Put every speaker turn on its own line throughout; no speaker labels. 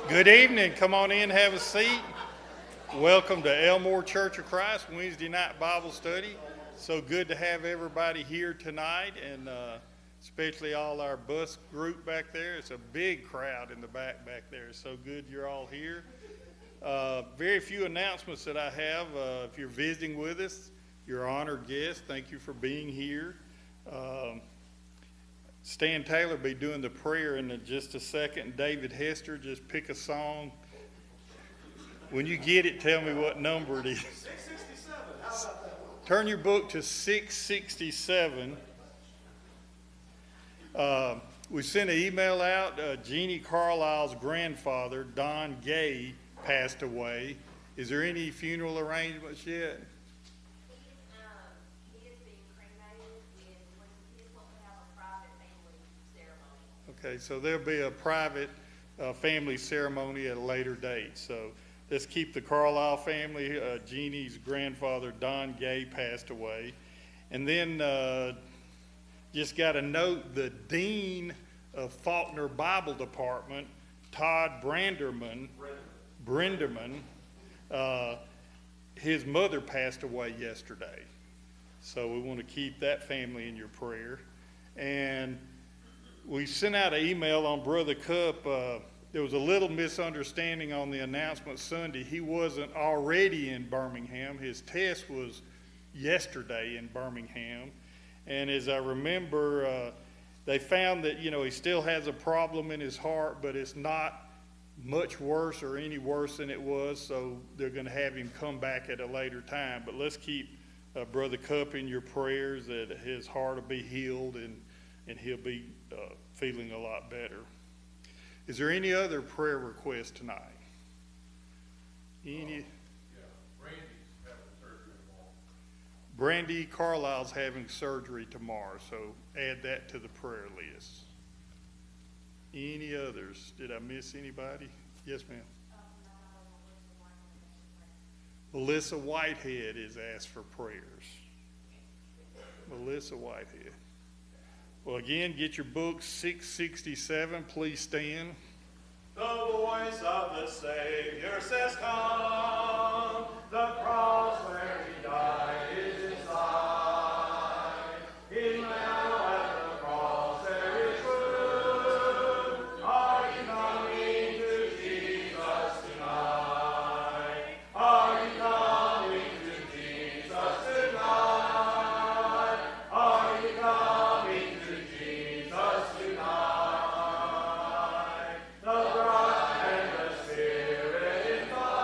Good evening. Come on in, have a seat. Welcome to Elmore Church of Christ Wednesday night Bible study. So good to have everybody here tonight, and especially all our bus group back there. It's a big crowd in the back there. It's so good you're all here. Very few announcements that I have. If you're visiting with us, you're honored guest. Thank you for being here. Stan Taylor will be doing the prayer in just a second. David Hester, just pick a song. When you get it, tell me what number it is.
667. How about that one?
Turn your book to 667. We sent an email out. Jeannie Carlisle's grandfather, Don Gay, passed away. Is there any funeral arrangements yet? Okay, so there'll be a private family ceremony at a later date. So let's keep the Carlisle family. Jeannie's grandfather, Don Gay, passed away. And then just got a note, the dean of Faulkner Bible Department, Todd Brenderman, his mother passed away yesterday. So we want to keep that family in your prayer. And we sent out an email on Brother Cup. There was a little misunderstanding on the announcement Sunday. He wasn't already in Birmingham. His test was yesterday in Birmingham. And as I remember, they found that, he still has a problem in his heart, but it's not much worse or any worse than it was. So they're going to have him come back at a later time. But let's keep Brother Cup in your prayers, that his heart will be healed and he'll be feeling a lot better. Is there any other prayer request tonight? Brandy's having surgery tomorrow. Brandy Carlisle's having surgery tomorrow, so add that to the prayer list. Any others? Did I miss anybody? Yes, ma'am. Melissa Whitehead is asked for prayers. Melissa Whitehead. Well, again, get your book, 667. Please stand.
The voice of the Savior says, come. The cross where he died is his side. He now at the cross there is room. Are you coming to Jesus tonight? Are you coming to Jesus tonight? Are you coming to Jesus tonight? The bride and the Spirit invite.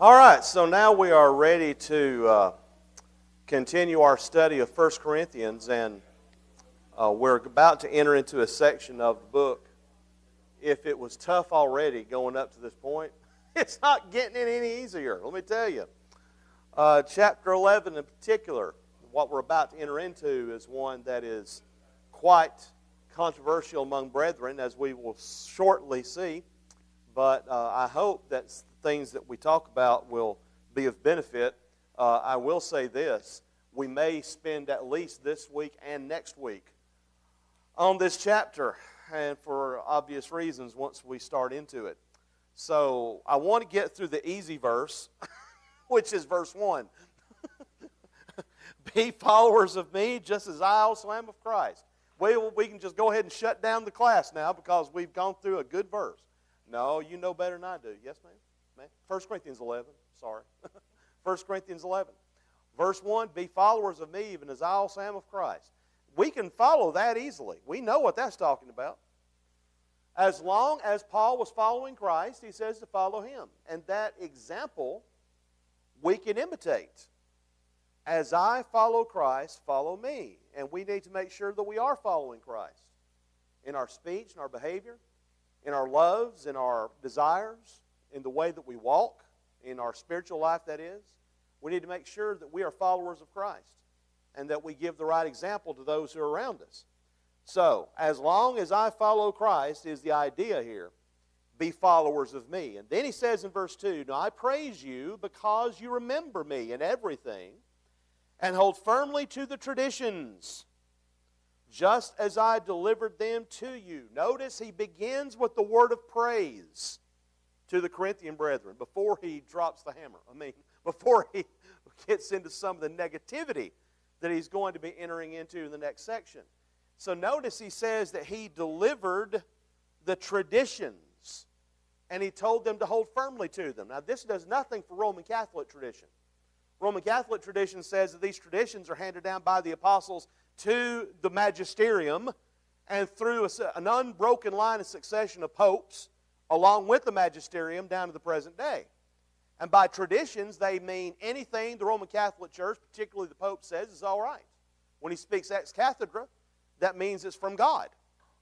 All right, so now we are ready to continue our study of 1 Corinthians, and we're about to enter into a section of the book. If it was tough already going up to this point, it's not getting any easier, let me tell you. Chapter 11 in particular, what we're about to enter into is one that is quite controversial among brethren, as we will shortly see. But I hope that things that we talk about will be of benefit. I will say this: we may spend at least this week and next week on this chapter, and for obvious reasons once we start into it. So I want to get through the easy verse, which is verse 1. Be followers of me, just as I also am of Christ. We can just go ahead and shut down the class now because we've gone through a good verse. No, you know better than I do. Yes, ma'am? 1 Corinthians 11. Sorry. 1 Corinthians 11. Verse 1, be followers of me, even as I also am of Christ. We can follow that easily. We know what that's talking about. As long as Paul was following Christ, he says to follow him. And that example we can imitate. As I follow Christ, follow me. And we need to make sure that we are following Christ in our speech, in our behavior, in our loves, in our desires, in the way that we walk, in our spiritual life, that is. We need to make sure that we are followers of Christ and that we give the right example to those who are around us. So, as long as I follow Christ is the idea here. Be followers of me. And then he says in verse 2, now I praise you because you remember me in everything and hold firmly to the traditions, just as I delivered them to you. Notice he begins with the word of praise to the Corinthian brethren before he drops the hammer. Before he gets into some of the negativity that he's going to be entering into in the next section. So notice he says that he delivered the traditions and he told them to hold firmly to them. Now this does nothing for Roman Catholic tradition. Roman Catholic tradition says that these traditions are handed down by the apostles to the magisterium and through an unbroken line of succession of popes along with the magisterium down to the present day. And by traditions, they mean anything the Roman Catholic Church, particularly the Pope, says is all right. When he speaks ex cathedra, that means it's from God.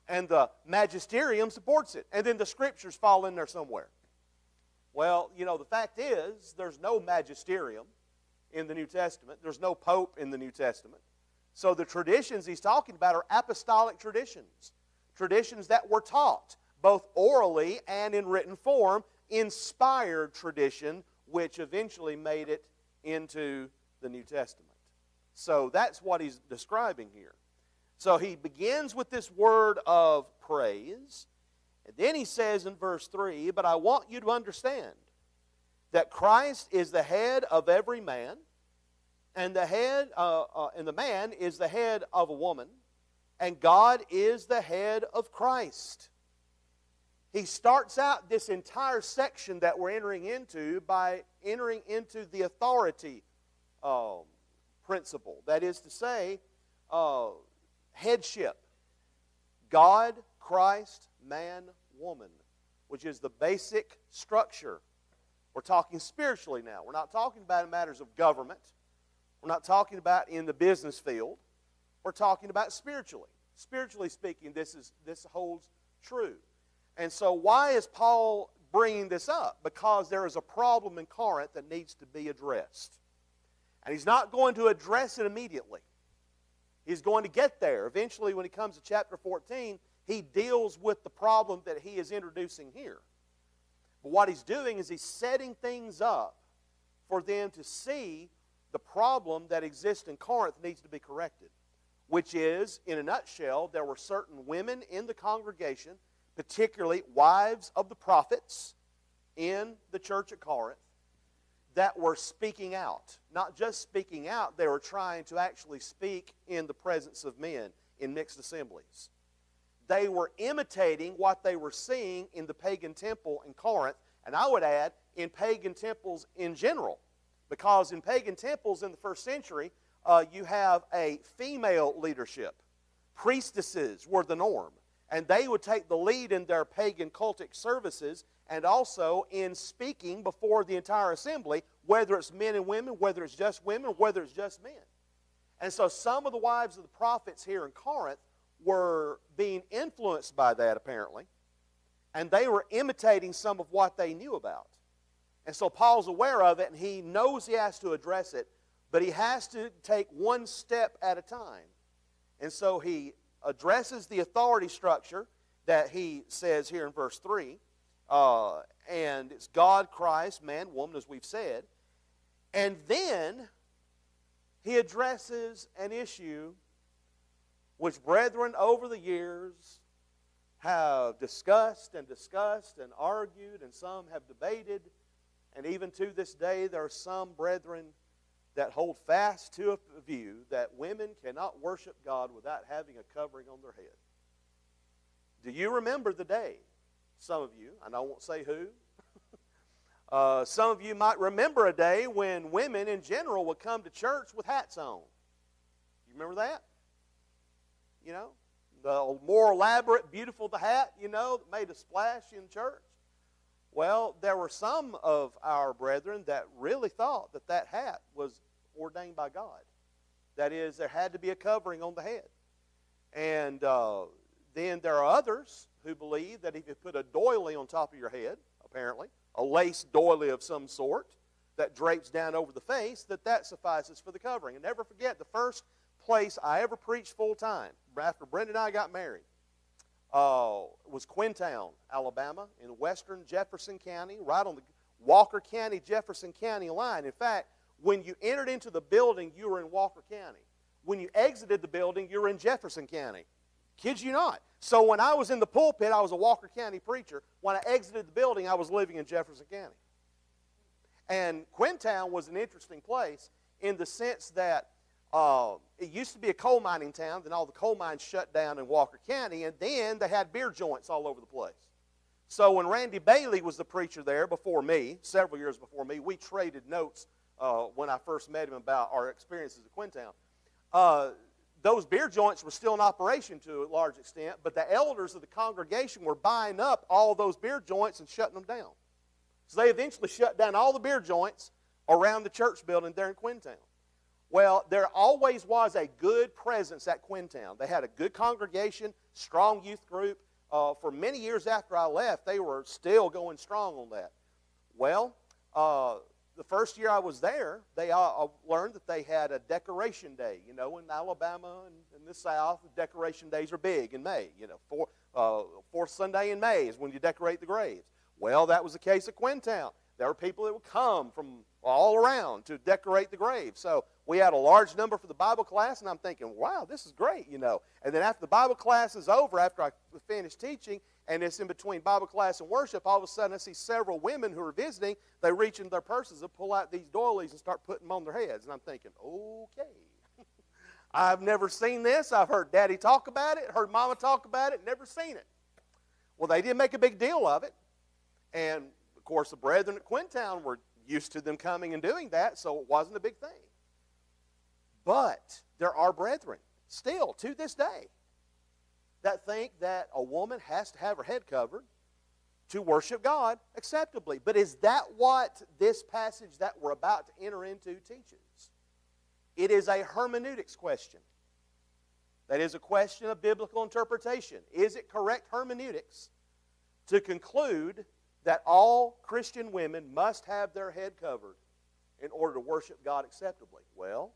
And the magisterium supports it. And then the scriptures fall in there somewhere. Well, you know, the fact is, there's no magisterium in the New Testament. There's no Pope in the New Testament. So the traditions he's talking about are apostolic traditions. Traditions that were taught, both orally and in written form, inspired tradition, which eventually made it into the New Testament. So that's what he's describing here. So he begins with this word of praise, and then he says in verse 3, but I want you to understand that Christ is the head of every man, and the man is the head of a woman, and God is the head of Christ. He starts out this entire section that we're entering into by entering into the authority principle. That is to say, headship. God, Christ, man, woman, which is the basic structure. We're talking spiritually now. We're not talking about in matters of government. We're not talking about in the business field. We're talking about spiritually. Spiritually speaking, this holds true. And so why is Paul bringing this up? Because there is a problem in Corinth that needs to be addressed. And he's not going to address it immediately. He's going to get there. Eventually, when he comes to chapter 14, he deals with the problem that he is introducing here. But what he's doing is he's setting things up for them to see the problem that exists in Corinth needs to be corrected. Which is, in a nutshell, there were certain women in the congregation, particularly wives of the prophets in the church at Corinth, that were speaking out. Not just speaking out, they were trying to actually speak in the presence of men in mixed assemblies. They were imitating what they were seeing in the pagan temple in Corinth, and I would add, in pagan temples in general. Because in pagan temples in the first century, you have a female leadership. Priestesses were the norm. And they would take the lead in their pagan cultic services and also in speaking before the entire assembly, whether it's men and women, whether it's just women, whether it's just men. And so some of the wives of the prophets here in Corinth were being influenced by that, apparently. And they were imitating some of what they knew about. And so Paul's aware of it, and he knows he has to address it, but he has to take one step at a time. And so he addresses the authority structure that he says here in verse 3. And it's God, Christ, man, woman, as we've said. And then he addresses an issue which brethren over the years have discussed and argued, and some have debated. And even to this day, there are some brethren that hold fast to a view that women cannot worship God without having a covering on their head. Do you remember the day? Some of you, and I won't say who. Some of you might remember a day when women in general would come to church with hats on. You remember that? You know, the more elaborate, beautiful the hat, you know, that made a splash in church. Well, there were some of our brethren that really thought that that hat was ordained by God. That is, there had to be a covering on the head. And then there are others who believe that if you put a doily on top of your head, apparently, a lace doily of some sort that drapes down over the face, that suffices for the covering. And never forget, the first place I ever preached full-time after Brenda and I got married was Quintown, Alabama, in western Jefferson County, right on the Walker County, Jefferson County line. In fact, when you entered into the building, you were in Walker County. When you exited the building, you were in Jefferson County. Kid you not. So when I was in the pulpit, I was a Walker County preacher. When I exited the building, I was living in Jefferson County. And Quintown was an interesting place in the sense that it used to be a coal mining town. Then all the coal mines shut down in Walker County, and then they had beer joints all over the place. So when Randy Bailey was the preacher there before me, several years before me, we traded notes when I first met him about our experiences at Quintown. Those beer joints were still in operation to a large extent, but the elders of the congregation were buying up all those beer joints and shutting them down. So they eventually shut down all the beer joints around the church building there in Quintown. Well, there always was a good presence at Quintown. They had a good congregation, strong youth group. For many years after I left, they were still going strong on that. Well, the first year I was there, I learned that they had a decoration day. You know, in Alabama and in the South, the decoration days are big in May. You know, fourth Sunday in May is when you decorate the graves. Well, that was the case at Quintown. There were people that would come from all around to decorate the graves. So we had a large number for the Bible class, and I'm thinking, wow, this is great, you know. And then after the Bible class is over, after I finish teaching, and it's in between Bible class and worship, all of a sudden I see several women who are visiting. They reach into their purses and pull out these doilies and start putting them on their heads. And I'm thinking, okay. I've never seen this. I've heard Daddy talk about it, heard Mama talk about it, never seen it. Well, they didn't make a big deal of it. And, of course, the brethren at Quintown were used to them coming and doing that, so it wasn't a big thing. But there are brethren, still, to this day, that think that a woman has to have her head covered to worship God acceptably. But is that what this passage that we're about to enter into teaches? It is a hermeneutics question. That is a question of biblical interpretation. Is it correct hermeneutics to conclude that all Christian women must have their head covered in order to worship God acceptably? Well,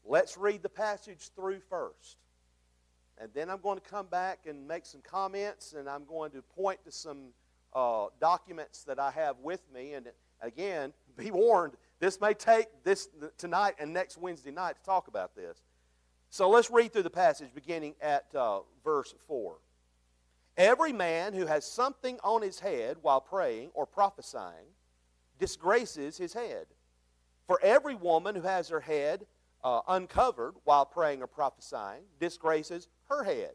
let's read the passage through first. And then I'm going to come back and make some comments, and I'm going to point to some documents that I have with me. And again, be warned, this may take this tonight and next Wednesday night to talk about this. So let's read through the passage beginning at verse 4. Every man who has something on his head while praying or prophesying disgraces his head. For every woman who has her head uncovered while praying or prophesying disgraces her head.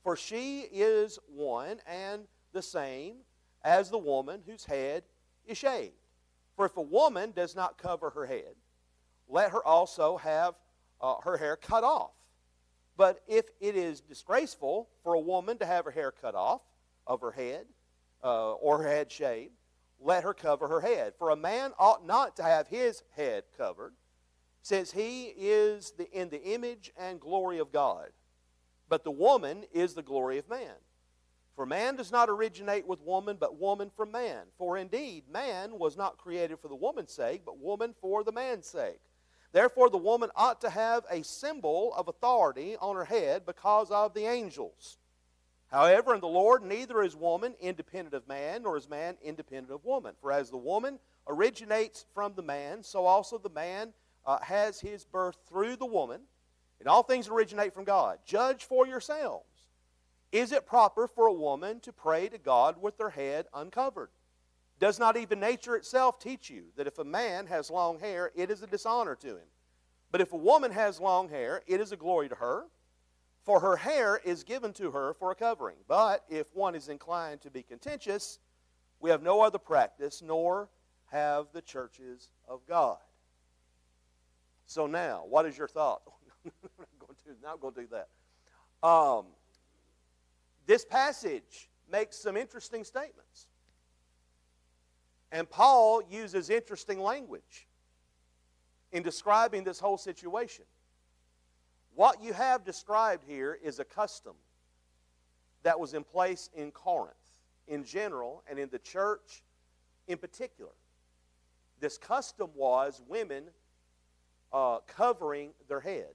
For she is one and the same as the woman whose head is shaved. For if a woman does not cover her head, let her also have her hair cut off. But if it is disgraceful for a woman to have her hair cut off of her head, or her head shaved, let her cover her head. For a man ought not to have his head covered, since he is in the image and glory of God. But the woman is the glory of man. For man does not originate with woman, but woman from man. For indeed, man was not created for the woman's sake, but woman for the man's sake. Therefore, the woman ought to have a symbol of authority on her head because of the angels. However, in the Lord, neither is woman independent of man, nor is man independent of woman. For as the woman originates from the man, so also the man has his birth through the woman. And all things originate from God. Judge for yourselves. Is it proper for a woman to pray to God with her head uncovered? Does not even nature itself teach you that if a man has long hair, it is a dishonor to him? But if a woman has long hair, it is a glory to her, for her hair is given to her for a covering. But if one is inclined to be contentious, we have no other practice, nor have the churches of God. So now, what is your thought? Not going to do that. This passage makes some interesting statements. And Paul uses interesting language in describing this whole situation. What you have described here is a custom that was in place in Corinth in general and in the church in particular. This custom was women covering their head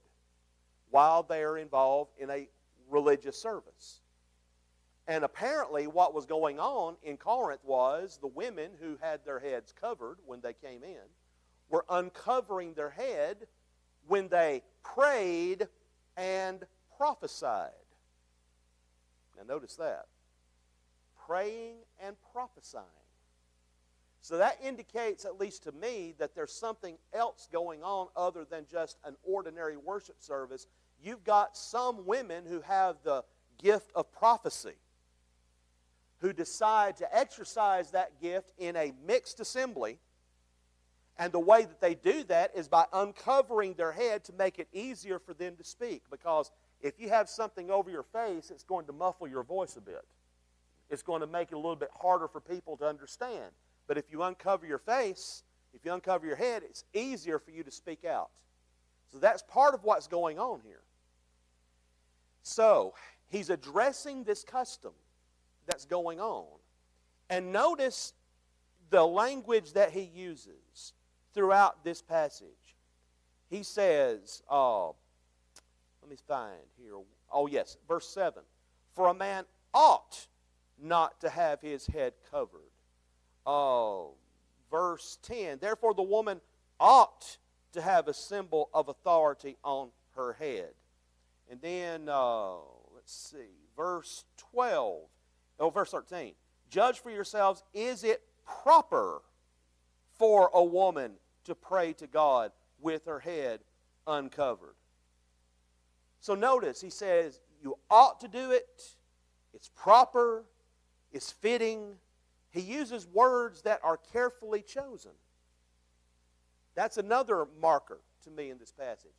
while they are involved in a religious service. And apparently what was going on in Corinth was the women who had their heads covered when they came in were uncovering their head when they prayed and prophesied. Now notice that. Praying and prophesying. So that indicates, at least to me, that there's something else going on other than just an ordinary worship service. You've got some women who have the gift of prophecy, who decide to exercise that gift in a mixed assembly. And the way that they do that is by uncovering their head to make it easier for them to speak. Because if you have something over your face, it's going to muffle your voice a bit. It's going to make it a little bit harder for people to understand. But if you uncover your face, if you uncover your head, it's easier for you to speak out. So that's part of what's going on here. So, he's addressing this custom that's going on. And notice the language that he uses throughout this passage. He says, let me find here. Oh, yes, verse 7. For a man ought not to have his head covered. Verse 10. Therefore, the woman ought to have a symbol of authority on her head. And then, let's see, verse 12. Oh, verse 13. Judge for yourselves, is it proper for a woman to pray to God with her head uncovered? So notice, he says, you ought to do it. It's proper. It's fitting. He uses words that are carefully chosen. That's another marker to me in this passage.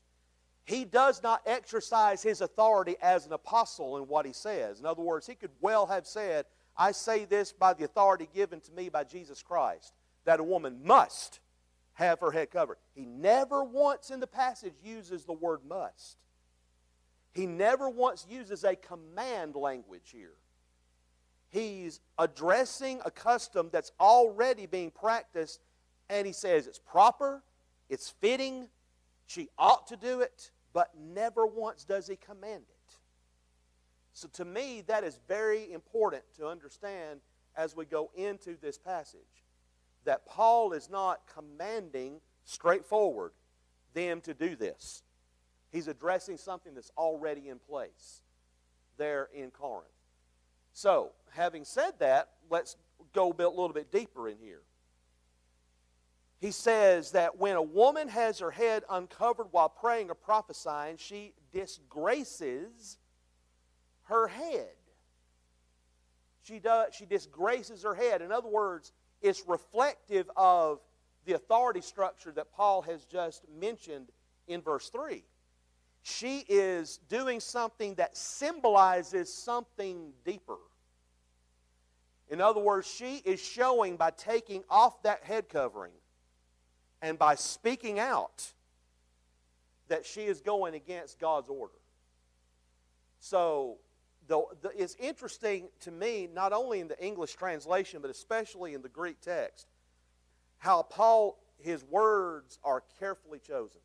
He does not exercise his authority as an apostle in what he says. In other words, he could well have said, I say this by the authority given to me by Jesus Christ, that a woman must have her head covered. He never once in the passage uses the word must. He never once uses a command language here. He's addressing a custom that's already being practiced, and he says it's proper, it's fitting, she ought to do it, but never once does he command it. So to me, that is very important to understand as we go into this passage, that Paul is not commanding straightforward them to do this. He's addressing something that's already in place there in Corinth. So, having said that, let's go a little bit deeper in here. He says that when a woman has her head uncovered while praying or prophesying, she disgraces her head. She disgraces her head. In other words, it's reflective of the authority structure that Paul has just mentioned in verse 3. She is doing something that symbolizes something deeper. In other words, she is showing by taking off that head covering and by speaking out that she is going against God's order. So it's interesting to me, not only in the English translation, but especially in the Greek text, how Paul, his words are carefully chosen.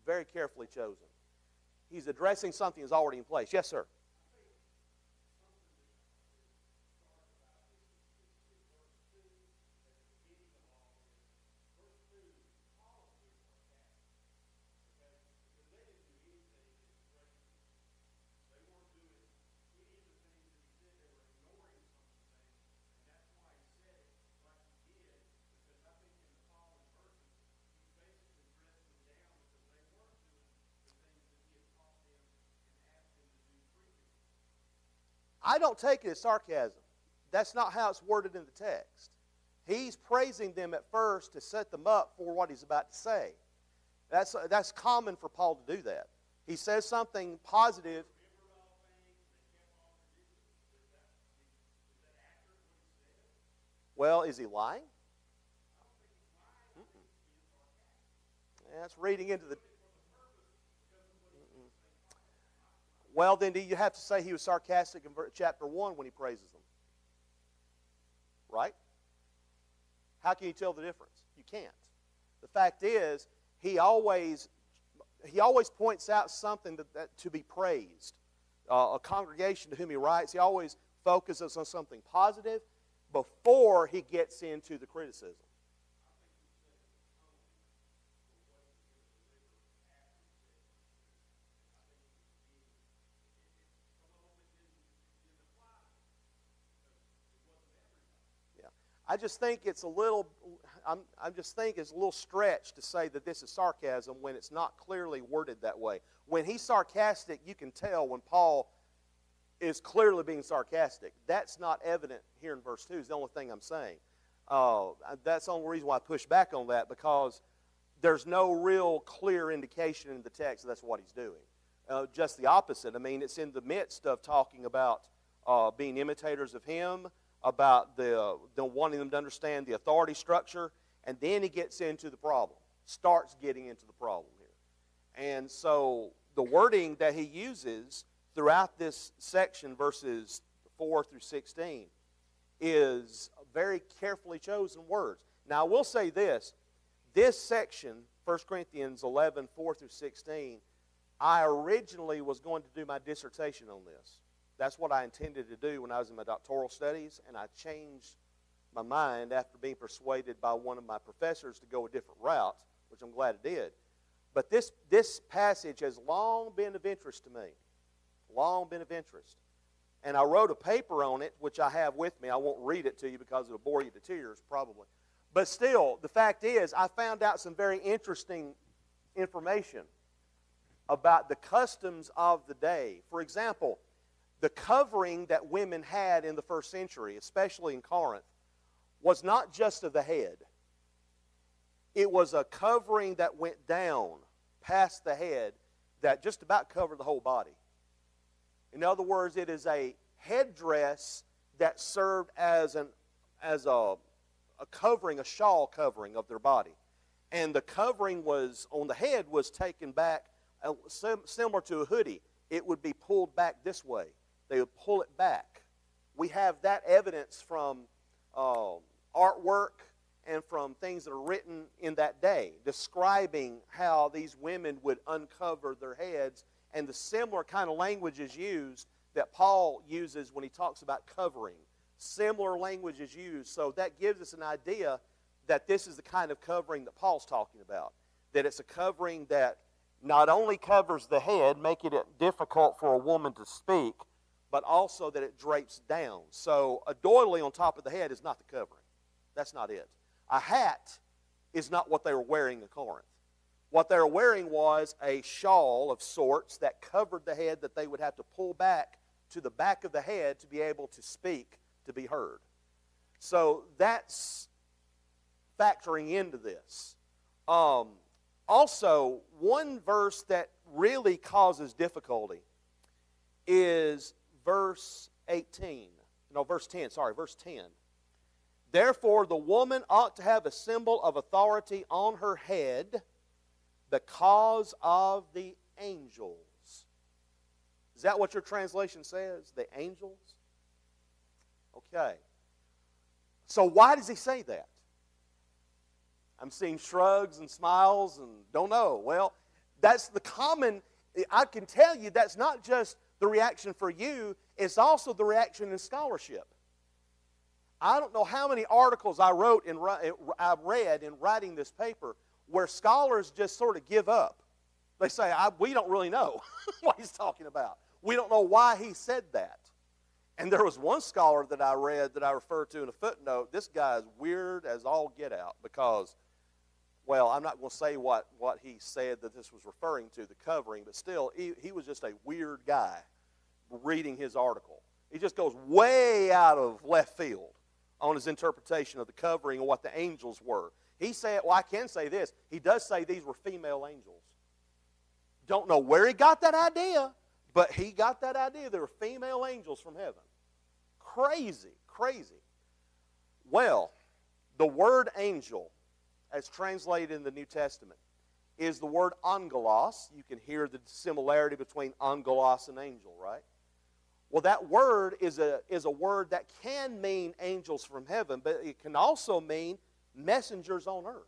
Very carefully chosen. He's addressing something that's already in place. Yes, sir. I don't take it as sarcasm. That's not how it's worded in the text. He's praising them at first to set them up for what he's about to say. That's common for Paul to do that. He says something positive. Well, is he lying? That's reading into the... Well, then you have to say he was sarcastic in chapter 1 when he praises them. Right? How can you tell the difference? You can't. The fact is, he always points out something that to be praised. A congregation to whom he writes, he always focuses on something positive before he gets into the criticism. I just think it's a little. I just think it's a little stretch to say that this is sarcasm when it's not clearly worded that way. When he's sarcastic, you can tell when Paul is clearly being sarcastic. That's not evident here in verse 2. Is the only thing I'm saying. That's the only reason why I push back on that, because there's no real clear indication in the text that that's what he's doing. Just the opposite. I mean, it's in the midst of talking about being imitators of him, about the wanting them to understand the authority structure, and then he gets into the problem, starts getting into the problem here. And so the wording that he uses throughout this section, verses 4 through 16, is very carefully chosen words. Now, I will say this section, 1 Corinthians 11, 4 through 16, I originally was going to do my dissertation on this. That's what I intended to do when I was in my doctoral studies, and I changed my mind after being persuaded by one of my professors to go a different route, which I'm glad it did. But this passage has long been of interest to me, long been of interest. And I wrote a paper on it, which I have with me. I won't read it to you because it'll bore you to tears, probably. But still, the fact is, I found out some very interesting information about the customs of the day. For example, the covering that women had in the first century, especially in Corinth, was not just of the head. It was a covering that went down past the head that just about covered the whole body. In other words, it is a headdress that served as a covering, a shawl covering of their body. And the covering was on the head was taken back, similar to a hoodie. It would be pulled back this way. They would pull it back. We have that evidence from artwork and from things that are written in that day, describing how these women would uncover their heads, and the similar kind of language is used that Paul uses when he talks about covering. Similar language is used, so that gives us an idea that this is the kind of covering that Paul's talking about, that it's a covering that not only covers the head, making it difficult for a woman to speak, but also that it drapes down. So a doily on top of the head is not the covering. That's not it. A hat is not what they were wearing in Corinth. What they were wearing was a shawl of sorts that covered the head that they would have to pull back to the back of the head to be able to speak, to be heard. So that's factoring into this. Also, one verse that really causes difficulty is verse 18. No, verse 10, sorry, verse 10. Therefore, the woman ought to have a symbol of authority on her head because of the angels. Is that what your translation says? The angels? Okay. So why does he say that? I'm seeing shrugs and smiles and don't know. Well, that's the common, I can tell you that's not just the reaction for you, it's also the reaction in scholarship. I don't know how many articles I read in writing this paper where scholars just sort of give up. They say, we don't really know what he's talking about. We don't know why he said that. And there was one scholar that I read that I referred to in a footnote. This guy is weird as all get out because, well, I'm not going to say what he said that this was referring to, the covering, but still, he was just a weird guy reading his article. He just goes way out of left field on his interpretation of the covering and what the angels were. He said, well, I can say this. He does say these were female angels. Don't know where he got that idea, but he got that idea. They were female angels from heaven. Crazy, crazy. Well, the word angel, as translated in the New Testament, is the word angelos. You can hear the similarity between angelos and angel, right? Well, that word is a word that can mean angels from heaven, but it can also mean messengers on earth.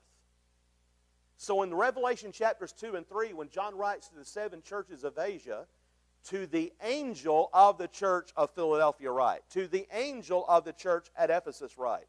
So in Revelation chapters 2 and 3, when John writes to the 7 churches of Asia, to the angel of the church of Philadelphia write, to the angel of the church at Ephesus write.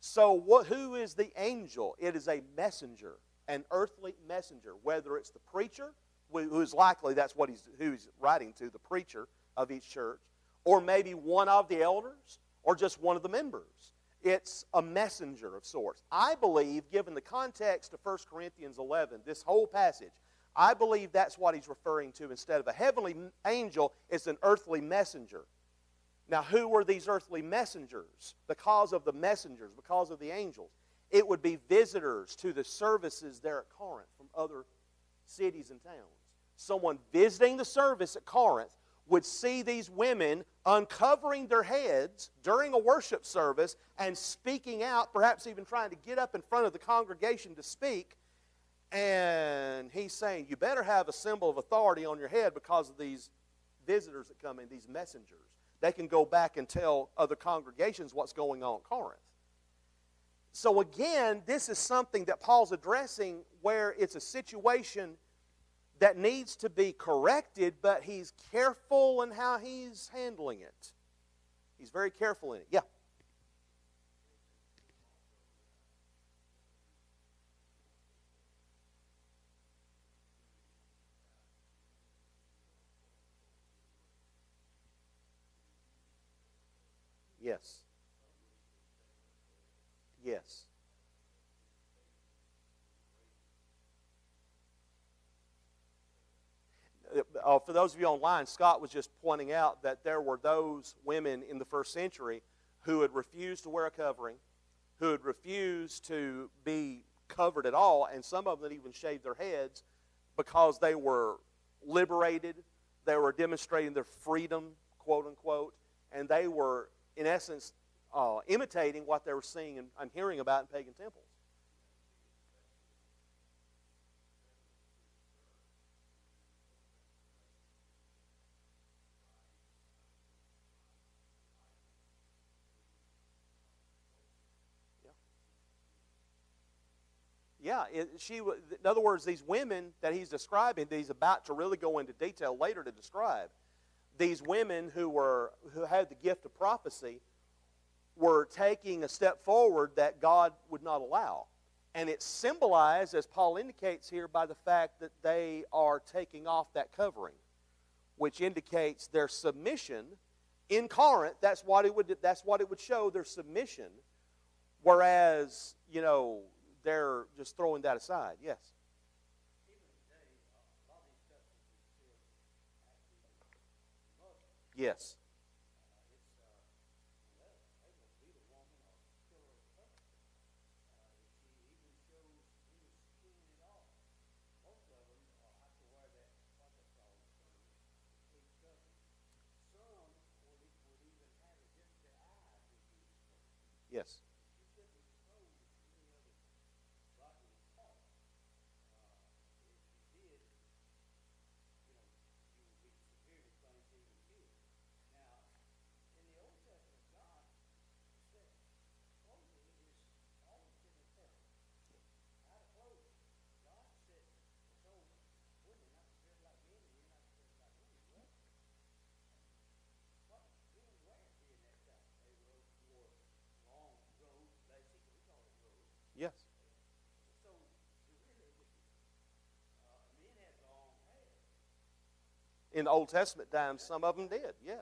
So who is the angel? It is a messenger, an earthly messenger, whether it's the preacher, who is likely that's who he's writing to, the preacher of each church, or maybe one of the elders, or just one of the members. It's a messenger of sorts. I believe, given the context of 1 Corinthians 11, this whole passage, I believe that's what he's referring to. Instead of a heavenly angel, it's an earthly messenger. Now, who were these earthly messengers? Because of the messengers, because of the angels. It would be visitors to the services there at Corinth from other cities and towns. Someone visiting the service at Corinth would see these women uncovering their heads during a worship service and speaking out, perhaps even trying to get up in front of the congregation to speak. And he's saying, you better have a symbol of authority on your head because of these visitors that come in, these messengers. They can go back and tell other congregations what's going on at Corinth. So again, this is something that Paul's addressing where it's a situation that needs to be corrected, but he's careful in how he's handling it. He's very careful in it. Yeah. Yes. Yes. For those of you online, Scott was just pointing out that there were those women in the first century who had refused to wear a covering, who had refused to be covered at all, and some of them even shaved their heads because they were liberated, they were demonstrating their freedom, quote unquote, and they were, in essence, imitating what they were seeing and hearing about in pagan temples. Yeah, in other words, these women that he's describing, that he's about to really go into detail later to describe, these women who had the gift of prophecy were taking a step forward that God would not allow. And it's symbolized, as Paul indicates here, by the fact that they are taking off that covering, which indicates their submission in Corinth. That's what it would show, their submission. Whereas, they're just throwing that aside. Yes. Yes. Yes. Yes. In the Old Testament times, some of them did, yes.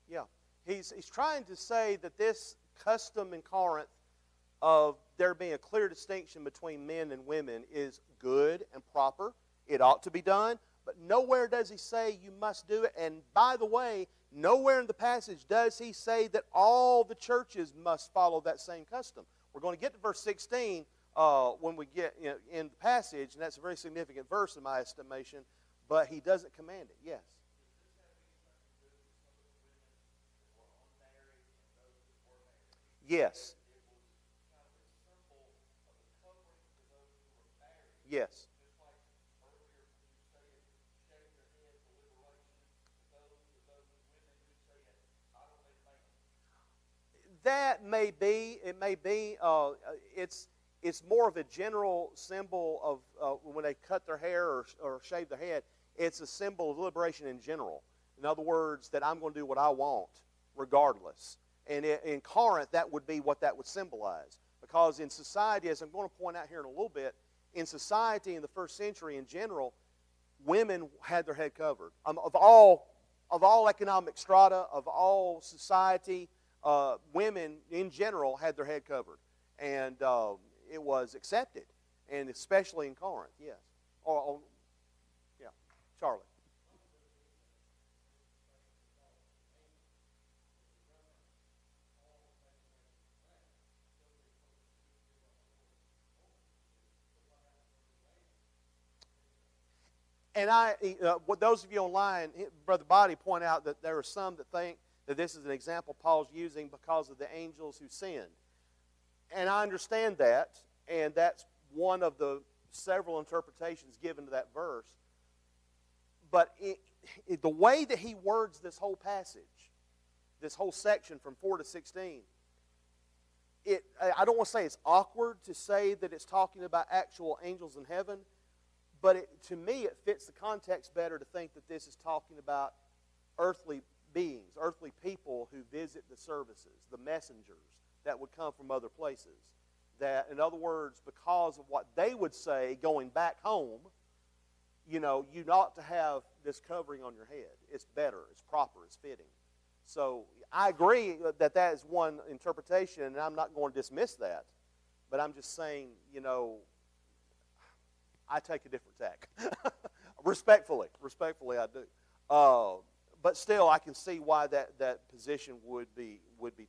Yeah. He's trying to say that this custom in Corinth of there being a clear distinction between men and women is good and proper. It ought to be done, but nowhere does he say you must do it. And by the way, nowhere in the passage does he say that all the churches must follow that same custom. We're going to get to verse 16 when we get in the passage, and that's a very significant verse in my estimation, but he doesn't command it. Yes. Yes. Yes. That may be. It may be. It's more of a general symbol of when they cut their hair or shave their head. It's a symbol of liberation in general. In other words, that I'm going to do what I want, regardless. And in Corinth, that would be what that would symbolize. Because in society, as I'm going to point out here in a little bit, in society in the first century in general, women had their head covered. Of all economic strata, of all society, women in general had their head covered. And it was accepted, and especially in Corinth, yes. Yeah, Charlie. And those of you online, Brother Body point out that there are some that think that this is an example Paul's using because of the angels who sinned. And I understand that, and that's one of the several interpretations given to that verse. But the way that he words this whole passage, this whole section from 4 to 16, I don't want to say it's awkward to say that it's talking about actual angels in heaven, but to me it fits the context better to think that this is talking about earthly beings, earthly people who visit the services, the messengers that would come from other places. That, in other words, because of what they would say going back home, you ought to have this covering on your head. It's better, it's proper, it's fitting. So I agree that that is one interpretation, and I'm not going to dismiss that. But I'm just saying, I take a different tack. Respectfully I do. But still, I can see why that position would be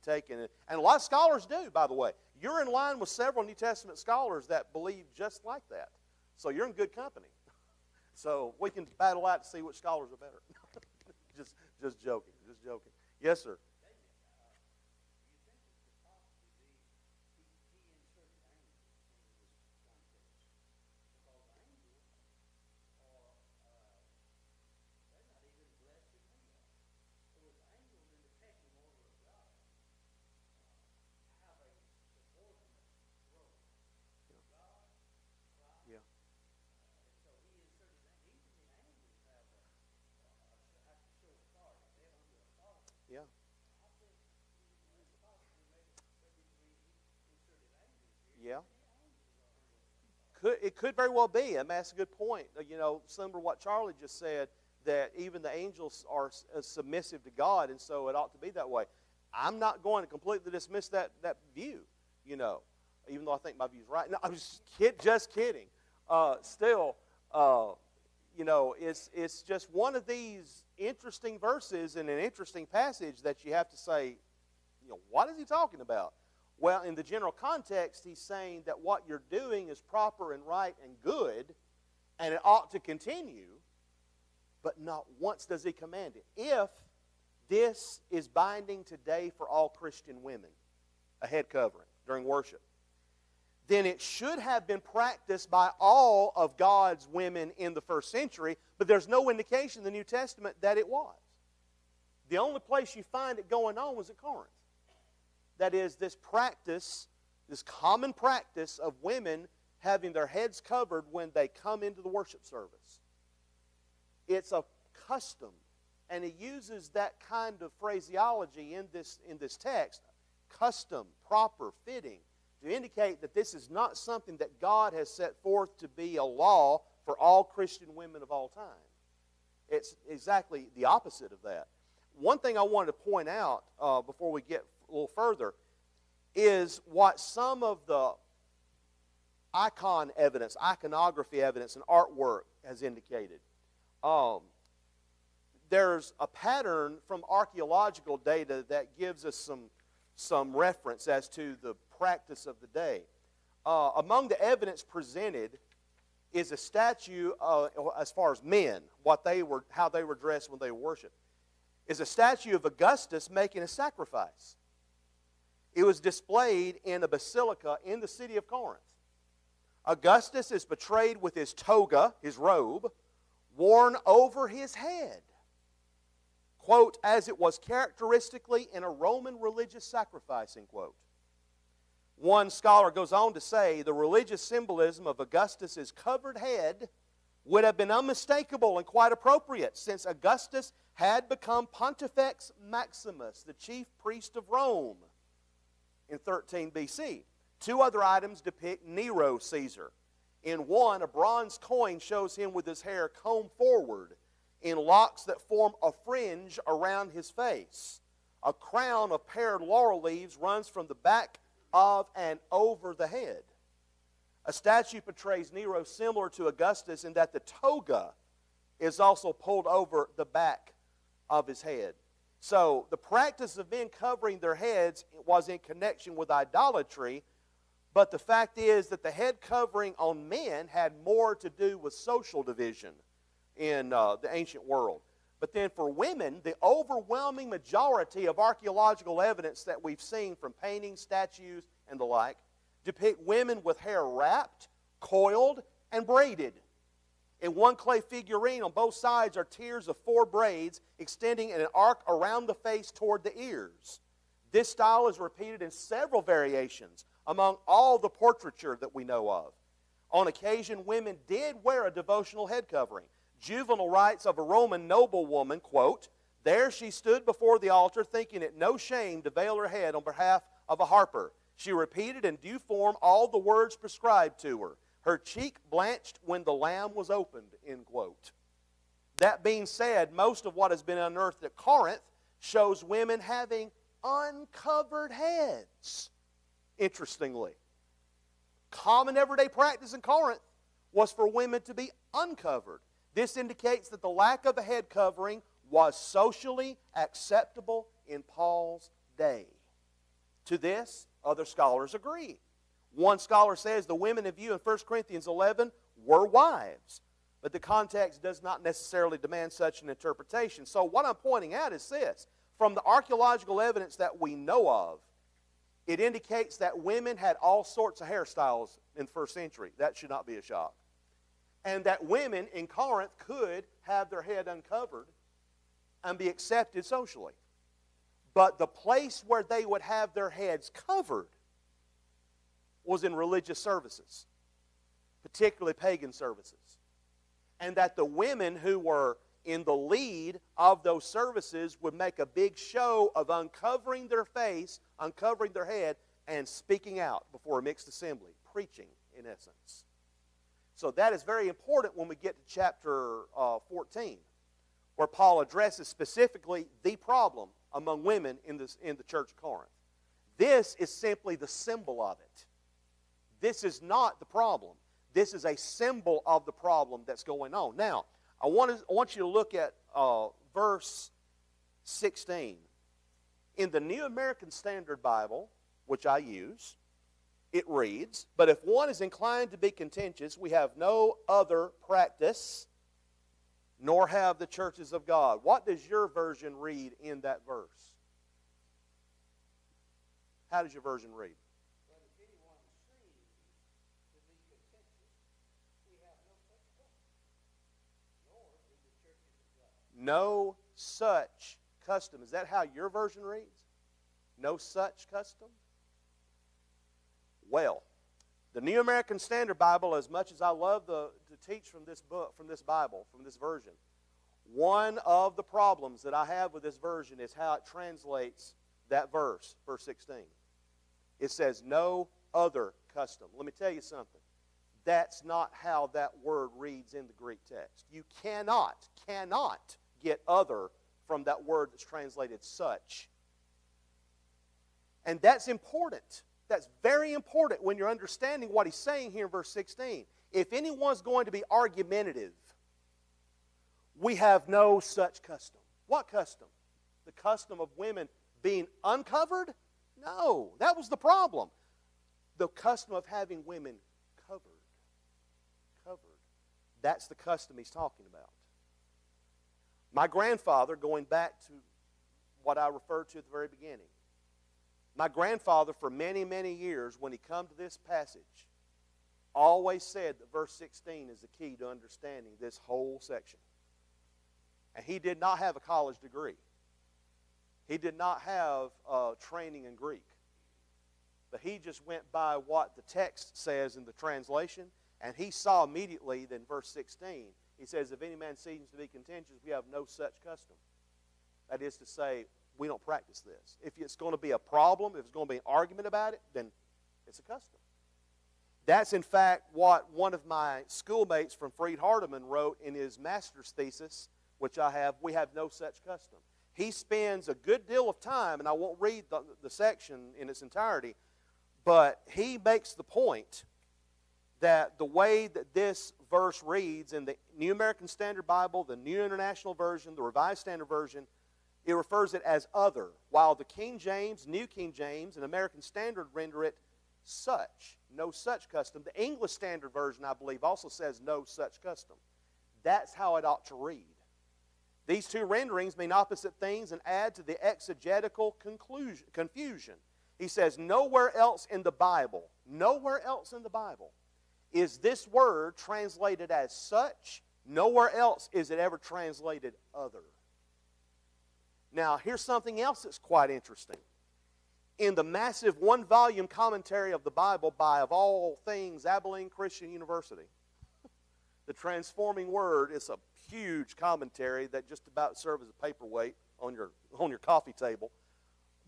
taken. And a lot of scholars do, by the way. You're in line with several New Testament scholars that believe just like that. So you're in good company. So we can battle out to see which scholars are better. just joking. Yes, sir. Yeah. Yeah. Yeah. It could very well be. I mean, that's a good point. Similar to what Charlie just said, that even the angels are submissive to God, and so it ought to be that way. I'm not going to completely dismiss that view, even though I think my view is right. No, I'm just kidding. still, it's just one of these interesting verses and an interesting passage that you have to say, what is he talking about? Well, in the general context, he's saying that what you're doing is proper and right and good, and it ought to continue, but not once does he command it. If this is binding today for all Christian women, a head covering during worship, then it should have been practiced by all of God's women in the first century, but there's no indication in the New Testament that it was. The only place you find it going on was at Corinth. That is, this practice, this common practice of women having their heads covered when they come into the worship service. It's a custom, and he uses that kind of phraseology in this text, custom, proper, fitting, to indicate that this is not something that God has set forth to be a law for all Christian women of all time. It's exactly the opposite of that. One thing I wanted to point out before we get a little further is what some of the iconography evidence, and artwork has indicated. There's a pattern from archaeological data that gives us some reference as to the practice of the day. Among the evidence presented is a statue, as far as men, how they were dressed when they worshiped, is a statue of Augustus making a sacrifice. It was displayed in a basilica in the city of Corinth. Augustus is portrayed with his toga, his robe, worn over his head, quote, as it was characteristically in a Roman religious sacrifice, end quote. One scholar goes on to say the religious symbolism of Augustus' covered head would have been unmistakable and quite appropriate, since Augustus had become Pontifex Maximus, the chief priest of Rome, in 13 BC. Two other items depict Nero Caesar. In one, a bronze coin shows him with his hair combed forward in locks that form a fringe around his face. A crown of paired laurel leaves runs from the back of and over the head. A statue portrays Nero similar to Augustus in that the toga is also pulled over the back of his head. So the practice of men covering their heads was in connection with idolatry, but the fact is that the head covering on men had more to do with social division in the ancient world. But then for women, the overwhelming majority of archaeological evidence that we've seen from paintings, statues, and the like depict women with hair wrapped, coiled, and braided. In one clay figurine on both sides are tiers of 4 braids extending in an arc around the face toward the ears. This style is repeated in several variations among all the portraiture that we know of. On occasion, women did wear a devotional head covering. Juvenal writes of a Roman noblewoman, quote, there she stood before the altar, thinking it no shame to veil her head on behalf of a harper. She repeated in due form all the words prescribed to her. Her cheek blanched when the lamb was opened, end quote. That being said, most of what has been unearthed at Corinth shows women having uncovered heads, interestingly. Common everyday practice in Corinth was for women to be uncovered. This indicates that the lack of a head covering was socially acceptable in Paul's day. To this, other scholars agree. One scholar says the women in view in 1 Corinthians 11 were wives, but the context does not necessarily demand such an interpretation. So what I'm pointing out is this. From the archaeological evidence that we know of, it indicates that women had all sorts of hairstyles in the first century. That should not be a shock. And that women in Corinth could have their head uncovered and be accepted socially. But the place where they would have their heads covered was in religious services, particularly pagan services. And that the women who were in the lead of those services would make a big show of uncovering their face, uncovering their head, and speaking out before a mixed assembly, preaching in essence. So that is very important when we get to chapter 14, where Paul addresses specifically the problem among women in the church of Corinth. This is simply the symbol of it. This is not the problem. This is a symbol of the problem that's going on. Now, I want you to look at verse 16. In the New American Standard Bible, which I use, it reads, "But if one is inclined to be contentious, we have no other practice, nor have the churches of God." What does your version read in that verse? How does your version read?
But if anyone seems to be contentious, we have no such custom, nor do the churches of God.
No such custom. Is that how your version reads? No such custom? Well, the New American Standard Bible, as much as I love to teach from this book, from this Bible, from this version, one of the problems that I have with this version is how it translates that verse 16. It says, no other custom. Let me tell you something. That's not how that word reads in the Greek text. You cannot get other from that word that's translated such. And that's important. That's very important when you're understanding what he's saying here in verse 16. If anyone's going to be argumentative, we have no such custom. What custom? The custom of women being uncovered? No, that was the problem. The custom of having women covered. That's the custom he's talking about. My grandfather, going back to what I referred to at the very beginning, my grandfather for many, many years, when he come to this passage, always said that verse 16 is the key to understanding this whole section. And he did not have a college degree. He did not have training in Greek. But he just went by what the text says in the translation, and he saw immediately that in verse 16, he says, if any man seems to be contentious, we have no such custom. That is to say, we don't practice this. If it's going to be a problem, if it's going to be an argument about it, then it's a custom. That's in fact what one of my schoolmates from Freed Hardeman wrote in his master's thesis, which I have, we have no such custom. He spends a good deal of time, and I won't read the section in its entirety, but he makes the point that the way that this verse reads in the New American Standard Bible, the New International Version, the Revised Standard Version, it refers it as other, while the King James, New King James, and American Standard render it such, no such custom. The English Standard Version, I believe, also says no such custom. That's how it ought to read. These two renderings mean opposite things and add to the exegetical confusion. He says nowhere else in the Bible, is this word translated as such. Nowhere else is it ever translated other. Now, here's something else that's quite interesting. In the massive one-volume commentary of the Bible by, of all things, Abilene Christian University, the Transforming Word is a huge commentary that just about serves as a paperweight on your coffee table.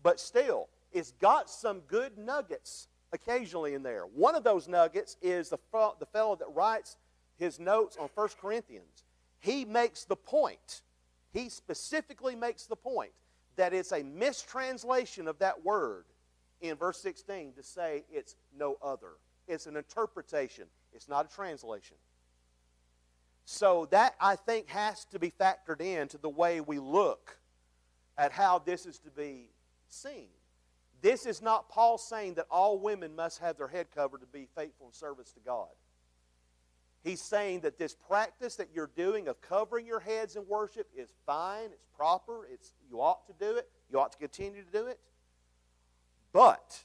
But still, it's got some good nuggets occasionally in there. One of those nuggets is the fellow that writes his notes on 1 Corinthians. He makes the point. He specifically makes the point that it's a mistranslation of that word in verse 16 to say it's no other. It's an interpretation. It's not a translation. So that, I think, has to be factored into the way we look at how this is to be seen. This is not Paul saying that all women must have their head covered to be faithful in service to God. He's saying that this practice that you're doing of covering your heads in worship is fine, it's proper, you ought to do it, you ought to continue to do it. But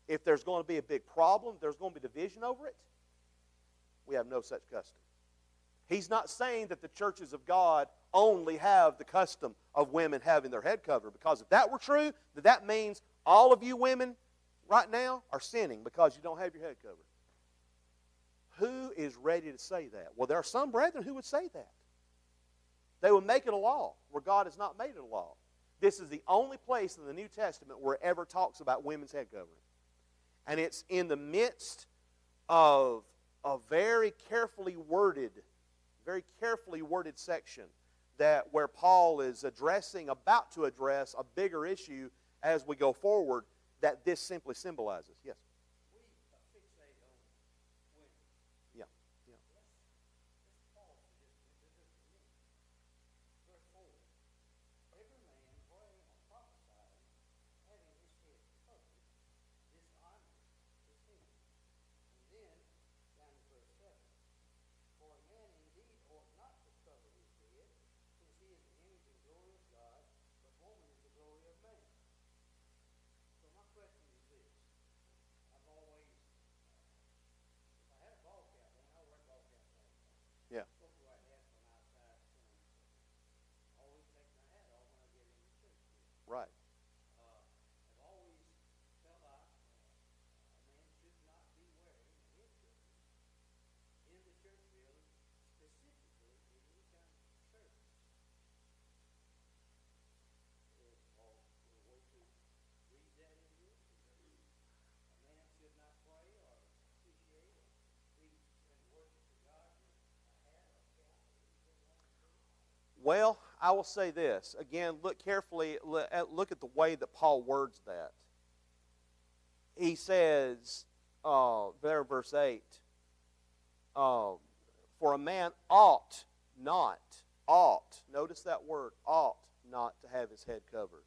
if there's going to be a big problem, there's going to be division over it, we have no such custom. He's not saying that the churches of God only have the custom of women having their head covered, because if that were true, then that means all of you women right now are sinning because you don't have your head covered. Who is ready to say that? Well, there are some brethren who would say that. They would make it a law where God has not made it a law. This is the only place in the New Testament where it ever talks about women's head covering. And it's in the midst of a very carefully worded section where Paul is about to address a bigger issue as we go forward that this simply symbolizes. Yes?
We fixate on women.
Well, I will say this. Again, look carefully, look at the way that Paul words that. He says, there in verse 8, for a man ought not, notice that word, ought not to have his head covered,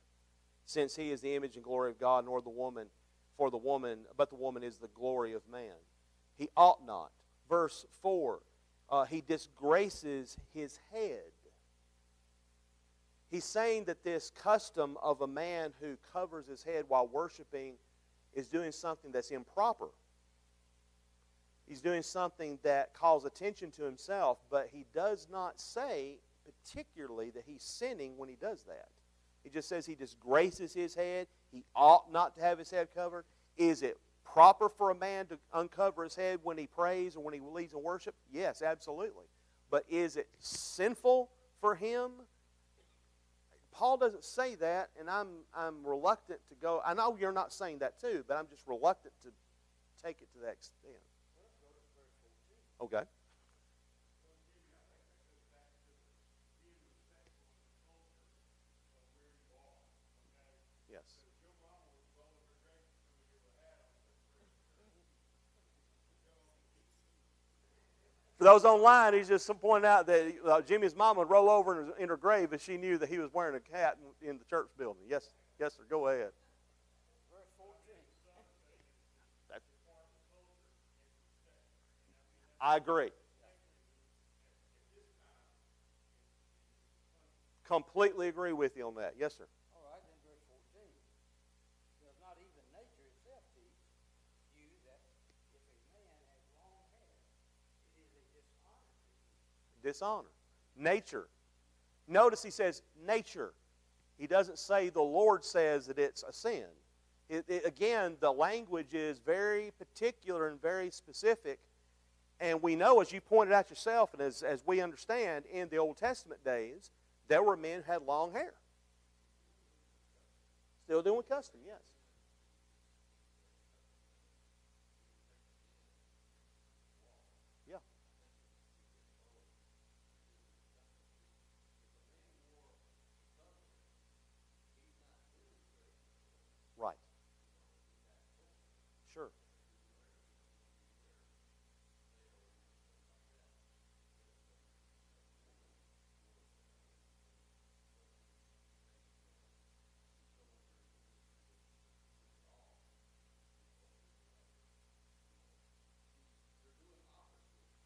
since he is the image and glory of God, nor the woman, but the woman is the glory of man. He ought not. Verse 4, he disgraces his head. He's saying that this custom of a man who covers his head while worshiping is doing something that's improper. He's doing something that calls attention to himself, but he does not say particularly that he's sinning when he does that. He just says he disgraces his head. He ought not to have his head covered. Is it proper for a man to uncover his head when he prays or when he leads in worship? Yes, absolutely. But is it sinful for him? Paul doesn't say that, and I'm reluctant to go. I know you're not saying that too, but I'm just reluctant to take it to that extent. Okay. Yes. For those online, he's just pointing out that Jimmy's mom would roll over in her grave if she knew that he was wearing a hat in the church building. Yes, yes, sir. Go ahead.
Verse 14.
I agree. Completely agree with you on that. Yes, sir.
All right, then verse 14. Does not even nature itself teach you that if a man has long hair, it is a dishonor to you?
Dishonor. Nature. Notice he says nature. He doesn't say the Lord says that it's a sin. Again, the language is very particular and very specific. And we know, as you pointed out yourself, and as we understand, in the Old Testament days, there were men who had long hair. Still doing custom, yes. Yeah. Right. Sure.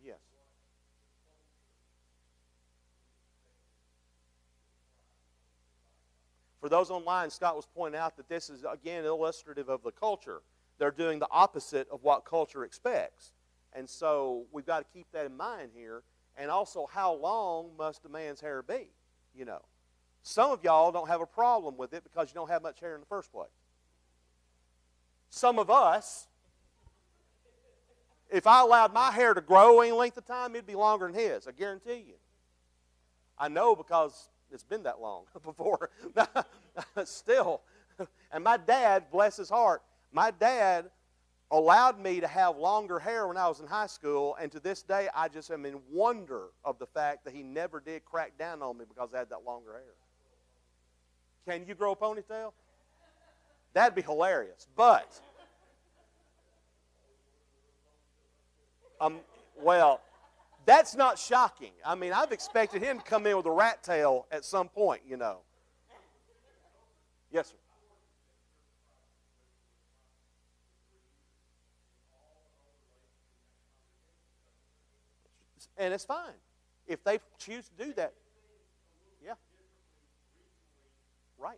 Yes. For those online, Scott was pointing out that this is, again, illustrative of the culture. They're doing the opposite of what culture expects. And so we've got to keep that in mind here. And also, how long must a man's hair be? You know, some of y'all don't have a problem with it because you don't have much hair in the first place. Some of us, if I allowed my hair to grow any length of time, it'd be longer than his. I guarantee you. I know because it's been that long before. Still. And my dad, bless his heart, my dad allowed me to have longer hair when I was in high school, and to this day, I just am in wonder of the fact that he never did crack down on me because I had that longer hair. Can you grow a ponytail? That'd be hilarious. But, well, that's not shocking. I mean, I've expected him to come in with a rat tail at some point, you know. Yes, sir. And it's fine. If they choose to do that. Yeah. Right.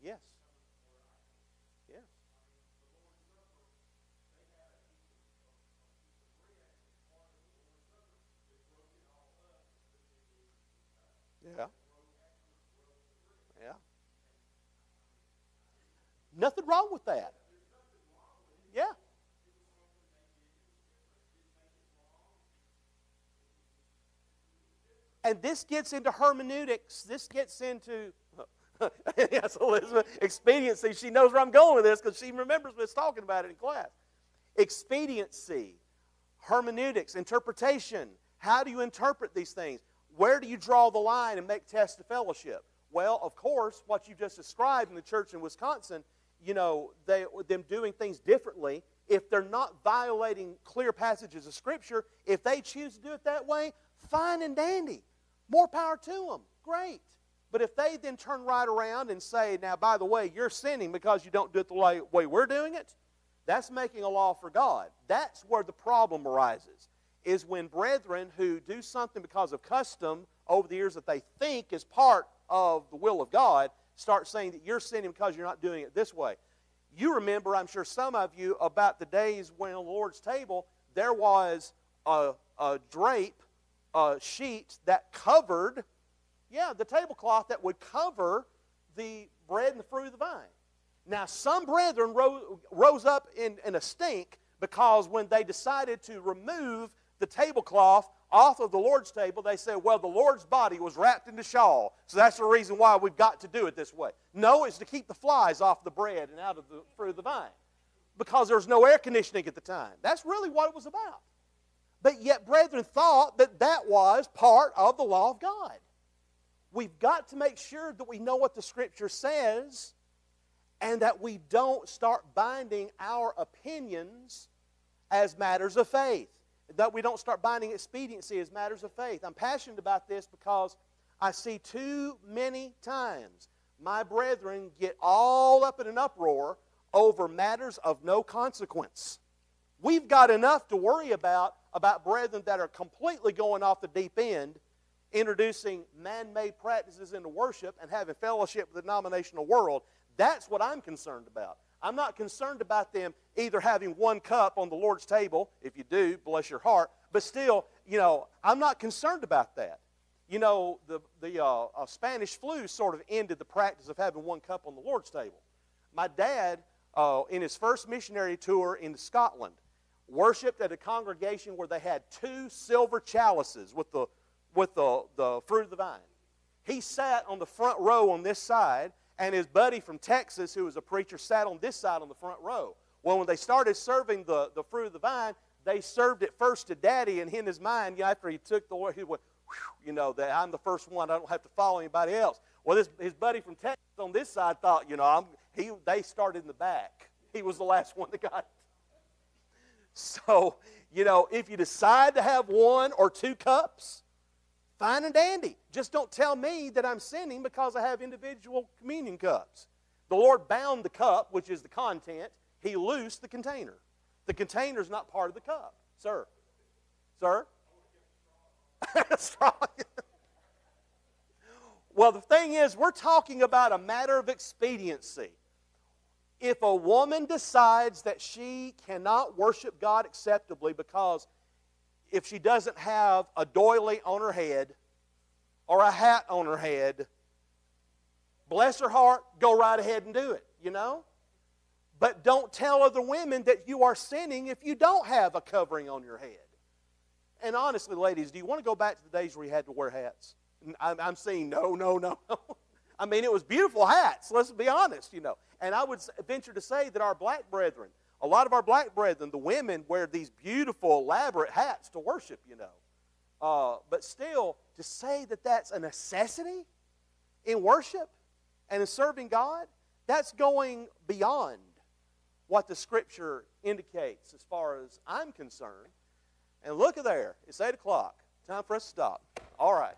Yes. Yes. Yeah. Yeah. Nothing wrong with that. Yeah. And this gets into hermeneutics. This gets into, yes, Elizabeth, expediency. She knows where I'm going with this because she remembers us talking about it in class. Expediency, hermeneutics, interpretation. How do you interpret these things? Where do you draw the line and make tests of fellowship? Well, of course, what you just described in the church in Wisconsin, them doing things differently, if they're not violating clear passages of Scripture, if they choose to do it that way, fine and dandy. More power to them. Great. But if they then turn right around and say, now, by the way, you're sinning because you don't do it the way we're doing it, that's making a law for God. That's where the problem arises, is when brethren who do something because of custom over the years that they think is part of the will of God start saying that you're sinning because you're not doing it this way. You remember, I'm sure some of you, about the days when on the Lord's table there was a drape, a sheet that covered, the tablecloth that would cover the bread and the fruit of the vine. Now, some brethren rose up in a stink because when they decided to remove the tablecloth off of the Lord's table, they said, well, the Lord's body was wrapped in the shawl, so that's the reason why we've got to do it this way. No, it's to keep the flies off the bread and out of the fruit of the vine, because there was no air conditioning at the time. That's really what it was about. But yet, brethren thought that that was part of the law of God. We've got to make sure that we know what the Scripture says and that we don't start binding our opinions as matters of faith. That we don't start binding expediency as matters of faith. I'm passionate about this because I see too many times my brethren get all up in an uproar over matters of no consequence. We've got enough to worry about brethren that are completely going off the deep end, introducing man-made practices into worship and having fellowship with the denominational world. That's what I'm concerned about. I'm not concerned about them either having one cup on the Lord's table. If you do, bless your heart. But still, I'm not concerned about that. The Spanish flu sort of ended the practice of having one cup on the Lord's table. My dad, in his first missionary tour in Scotland, worshipped at a congregation where they had 2 silver chalices with the fruit of the vine. He sat on the front row on this side, and his buddy from Texas, who was a preacher, sat on this side on the front row. Well, when they started serving the fruit of the vine, they served it first to Daddy, and in his mind, after he took the Lord, he went, that I'm the first one, I don't have to follow anybody else. Well, his buddy from Texas on this side thought, they started in the back. He was the last one that got it. So, if you decide to have 1 or 2 cups, fine and dandy. Just don't tell me that I'm sinning because I have individual communion cups. The Lord bound the cup, which is the content. He loosed the container. The container is not part of the cup. Sir? Straw. Well, the thing is, we're talking about a matter of expediency. If a woman decides that she cannot worship God acceptably because if she doesn't have a doily on her head or a hat on her head, bless her heart, go right ahead and do it, But don't tell other women that you are sinning if you don't have a covering on your head. And honestly, ladies, do you want to go back to the days where you had to wear hats? I'm saying no. I mean, it was beautiful hats, let's be honest, And I would venture to say that our black brethren, a lot of our black brethren, the women wear these beautiful, elaborate hats to worship, But still, to say that that's a necessity in worship and in serving God, that's going beyond what the Scripture indicates as far as I'm concerned. And look at there. It's 8 o'clock. Time for us to stop. All right.